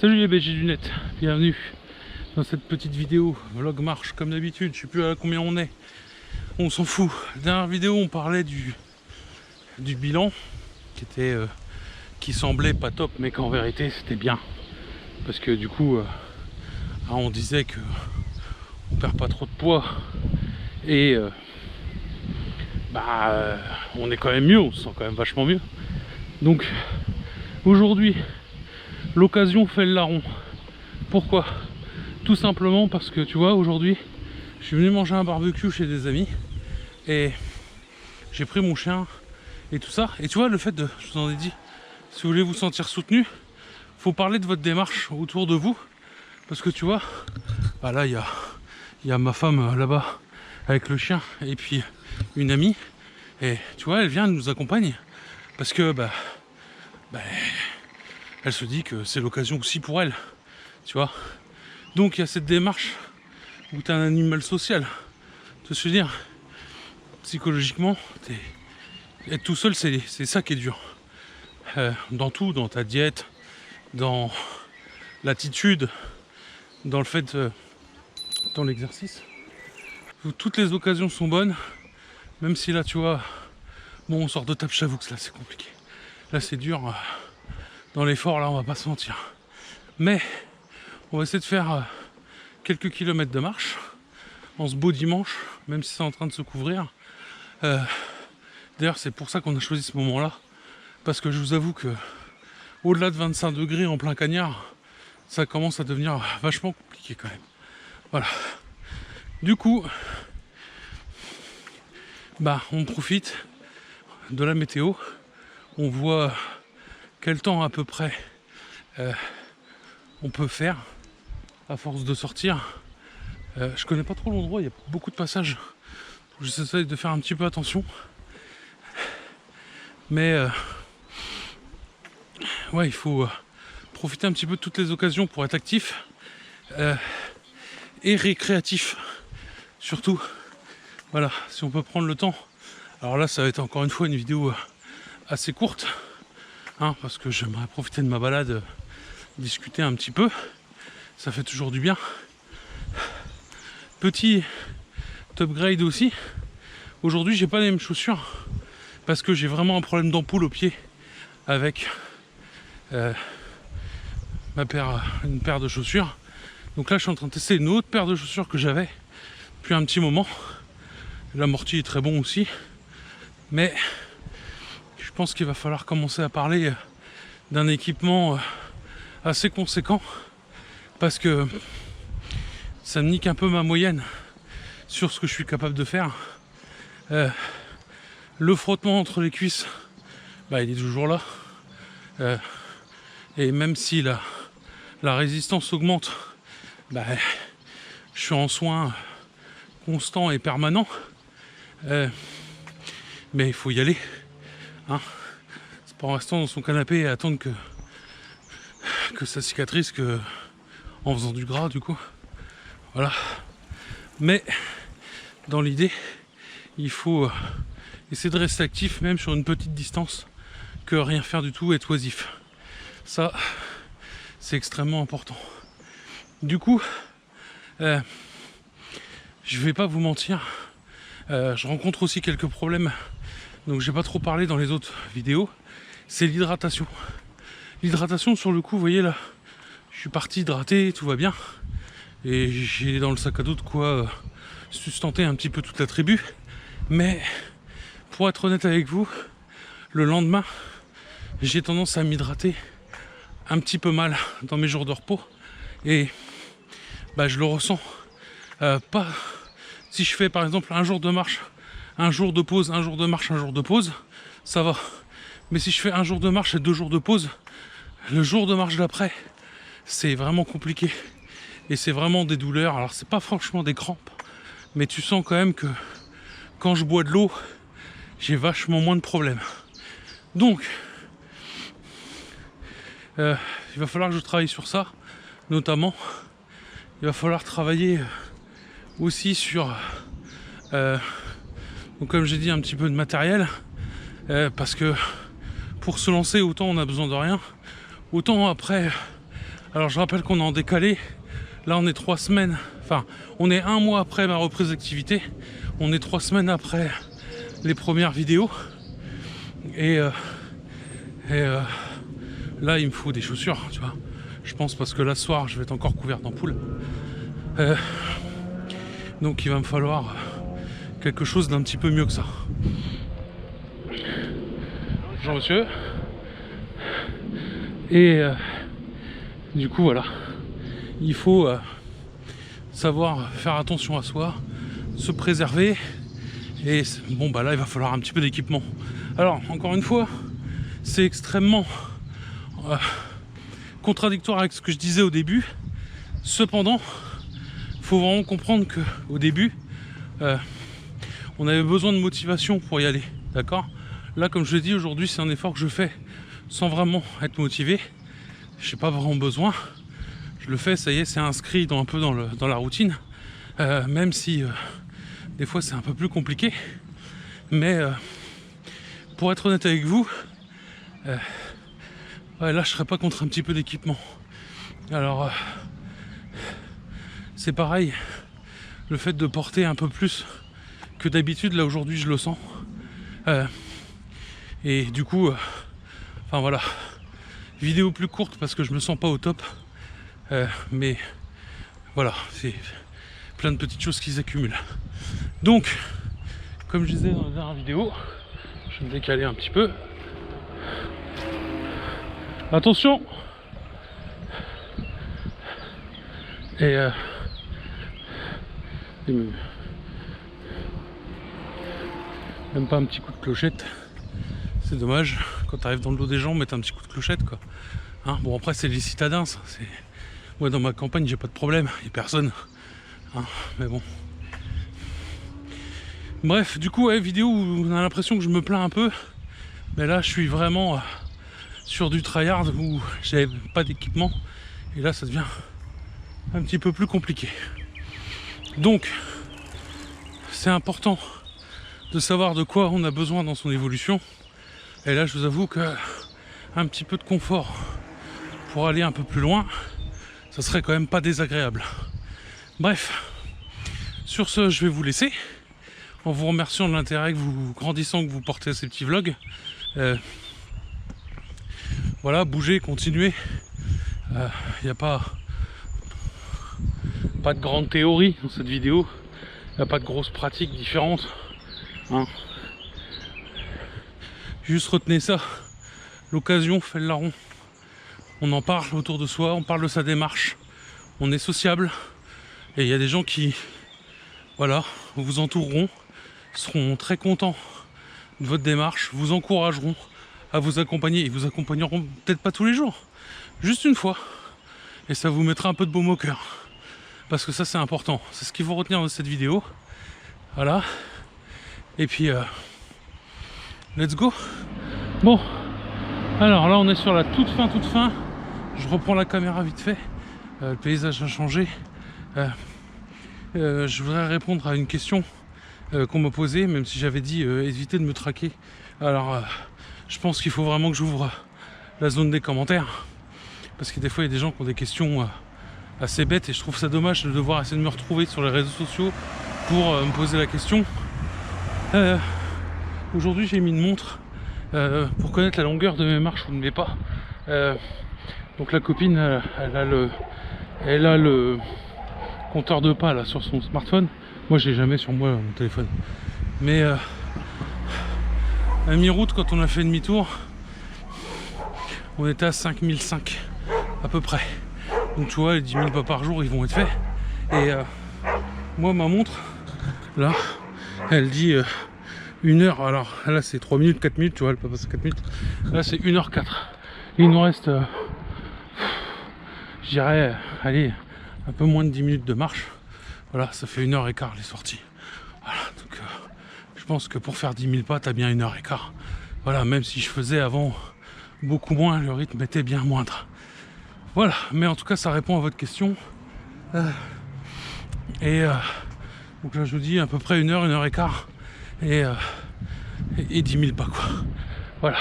Salut les BG du net, bienvenue dans cette petite vidéo vlog marche comme d'habitude. Je sais plus à combien on est, on s'en fout. Dernière vidéo on parlait du bilan qui semblait pas top, mais qu'en vérité c'était bien parce que du coup on disait que on perd pas trop de poids et on est quand même mieux, on se sent quand même vachement mieux. Donc aujourd'hui l'occasion fait le larron. Pourquoi? Tout simplement parce que tu vois, aujourd'hui je suis venu manger un barbecue chez des amis et j'ai pris mon chien et tout ça. Et tu vois, le fait de, je vous en ai dit, si vous voulez vous sentir soutenu, faut parler de votre démarche autour de vous. Parce que tu vois, bah là il y a ma femme là-bas avec le chien et puis une amie. Et tu vois, elle vient, elle nous accompagne parce que elle se dit que c'est l'occasion aussi pour elle, tu vois. Donc il y a cette démarche où tu es un animal social. Tu veux dire, psychologiquement, être tout seul, c'est ça qui est dur. Dans tout, dans ta diète, dans l'attitude, dans le fait, dans l'exercice. Toutes les occasions sont bonnes, même si là, tu vois, bon, on sort de table Chavoux, là c'est compliqué. Là c'est dur. Dans l'effort, là, on va pas se mentir. Mais on va essayer de faire quelques kilomètres de marche en ce beau dimanche, même si c'est en train de se couvrir. D'ailleurs, c'est pour ça qu'on a choisi ce moment-là, parce que je vous avoue que au-delà de 25 degrés en plein cagnard, ça commence à devenir vachement compliqué quand même. Voilà. Du coup, on profite de la météo. On voit quel temps à peu près on peut faire à force de sortir. Je connais pas trop l'endroit, il y a beaucoup de passages. J'essaie de faire un petit peu attention. Mais ouais, il faut profiter un petit peu de toutes les occasions pour être actif et récréatif. Surtout, voilà, si on peut prendre le temps. Alors là, ça va être encore une fois une vidéo assez courte, parce que j'aimerais profiter de ma balade, discuter un petit peu. Ça fait toujours du bien. Petit upgrade aussi. Aujourd'hui, j'ai pas les mêmes chaussures parce que j'ai vraiment un problème d'ampoule au pied avec une paire de chaussures. Donc là, je suis en train de tester une autre paire de chaussures que j'avais depuis un petit moment. L'amorti est très bon aussi, mais je pense qu'il va falloir commencer à parler d'un équipement assez conséquent parce que ça me nique un peu ma moyenne sur ce que je suis capable de faire. Le frottement entre les cuisses, il est toujours là. Et même si la résistance augmente, je suis en soins constants et permanents. Mais il faut y aller. C'est pas en restant dans son canapé et attendre que ça cicatrise en faisant du gras du coup. Voilà. Mais dans l'idée, il faut essayer de rester actif même sur une petite distance, que rien faire du tout, être oisif. Ça, c'est extrêmement important. Du coup, je vais pas vous mentir, je rencontre aussi quelques problèmes, donc j'ai pas trop parlé dans les autres vidéos. C'est l'hydratation. L'hydratation, sur le coup, vous voyez là, je suis parti hydrater, tout va bien. Et j'ai dans le sac à dos de quoi sustenter un petit peu toute la tribu. Mais pour être honnête avec vous, le lendemain, j'ai tendance à m'hydrater un petit peu mal dans mes jours de repos. Et je le ressens. Pas si je fais par exemple un jour de marche, un jour de pause, un jour de marche, un jour de pause, ça va. Mais si je fais un jour de marche et 2 jours de pause, le jour de marche d'après, c'est vraiment compliqué. Et c'est vraiment des douleurs. Alors c'est pas franchement des crampes, mais tu sens quand même que quand je bois de l'eau, j'ai vachement moins de problèmes. Donc il va falloir que je travaille sur ça. Notamment, il va falloir travailler aussi sur donc comme j'ai dit, un petit peu de matériel, parce que pour se lancer, autant on a besoin de rien, autant après Alors je rappelle qu'on est en décalé. Là on est 3 semaines, enfin on est 1 mois après ma reprise d'activité. On est 3 semaines après les premières vidéos. Et là il me faut des chaussures, tu vois. Je pense parce que là ce soir je vais être encore couvert d'ampoules. Donc il va me falloir quelque chose d'un petit peu mieux que ça. Bonjour monsieur. Et du coup voilà, il faut savoir faire attention à soi, se préserver. Et bon bah là il va falloir un petit peu d'équipement. Alors encore une fois, c'est extrêmement contradictoire avec ce que je disais au début. Cependant, il faut vraiment comprendre que au début on avait besoin de motivation pour y aller, d'accord. Là comme je l'ai dit, aujourd'hui c'est un effort que je fais sans vraiment être motivé. Je n'ai pas vraiment besoin. Je le fais, ça y est, c'est inscrit un peu dans la routine. Même si des fois c'est un peu plus compliqué. Mais pour être honnête avec vous, ouais, là je serais pas contre un petit peu d'équipement. Alors c'est pareil, le fait de porter un peu plus que d'habitude, là aujourd'hui je le sens. Et du coup, enfin voilà, vidéo plus courte parce que je me sens pas au top. Mais voilà, c'est plein de petites choses qui s'accumulent. Donc, comme je disais dans la dernière vidéo, je vais me décaler un petit peu. Attention. Et même pas un petit coup de clochette. C'est dommage, quand tu arrives dans le dos des gens, mettre un petit coup de clochette quoi. Hein, bon après c'est les citadins ça. Moi dans ma campagne j'ai pas de problème, il n'y a personne. Hein, mais bon. Bref, du coup ouais, vidéo où on a l'impression que je me plains un peu. Mais là je suis vraiment sur du tryhard où j'avais pas d'équipement. Et là ça devient un petit peu plus compliqué. Donc c'est important de savoir de quoi on a besoin dans son évolution. Et là je vous avoue que un petit peu de confort pour aller un peu plus loin, ça serait quand même pas désagréable. Bref, sur ce je vais vous laisser en vous remerciant de l'intérêt que vous grandissant que vous portez à ces petits vlogs. Voilà, bougez, continuez. Il n'y a pas de grande théorie dans cette vidéo, il n'y a pas de grosses pratiques différentes. Hein. Juste retenez ça, l'occasion fait le larron. On en parle autour de soi, on parle de sa démarche, on est sociable. Et il y a des gens qui, voilà, vous entoureront, seront très contents de votre démarche, vous encourageront à vous accompagner. Ils vous accompagneront peut-être pas tous les jours, juste une fois. Et ça vous mettra un peu de baume au cœur. Parce que ça c'est important, c'est ce qu'il faut retenir de cette vidéo. Voilà. Et puis let's go. Bon, alors là on est sur la toute fin. Je reprends la caméra vite fait. Le paysage a changé. Je voudrais répondre à une question qu'on m'a posée, même si j'avais dit éviter de me traquer. Alors je pense qu'il faut vraiment que j'ouvre la zone des commentaires. Parce que des fois il y a des gens qui ont des questions assez bêtes et je trouve ça dommage de devoir essayer de me retrouver sur les réseaux sociaux pour me poser la question. Aujourd'hui j'ai mis une montre pour connaître la longueur de mes marches ou de mes pas. Donc la copine elle a le compteur de pas là sur son smartphone. Moi je l'ai jamais sur moi mon téléphone. Mais à mi-route quand on a fait demi-tour, on était à 5005 à peu près. Donc tu vois les 10 000 pas par jour ils vont être faits. Et moi ma montre là elle dit 1 heure. Alors là c'est 3 minutes, 4 minutes, tu vois elle peut passer 4 minutes. Là c'est 1h04. Il nous reste je dirais allez un peu moins de 10 minutes de marche. Voilà, ça fait 1h15 les sorties. Voilà, donc je pense que pour faire 10 000 pas t'as bien 1h15. Voilà, même si je faisais avant beaucoup moins, le rythme était bien moindre. Voilà, mais en tout cas ça répond à votre question. Donc là je vous dis à peu près 1h, 1h15 et 10 000 pas quoi. Voilà.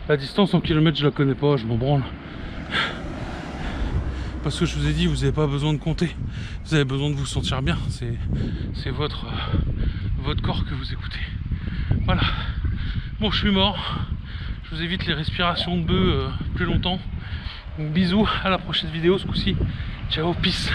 La distance en kilomètres je la connais pas, je m'en branle. Parce que je vous ai dit, vous n'avez pas besoin de compter. Vous avez besoin de vous sentir bien. C'est votre corps que vous écoutez. Voilà. Bon, je suis mort. Je vous évite les respirations de bœuf plus longtemps. Donc, bisous, à la prochaine vidéo ce coup-ci. Ciao, peace.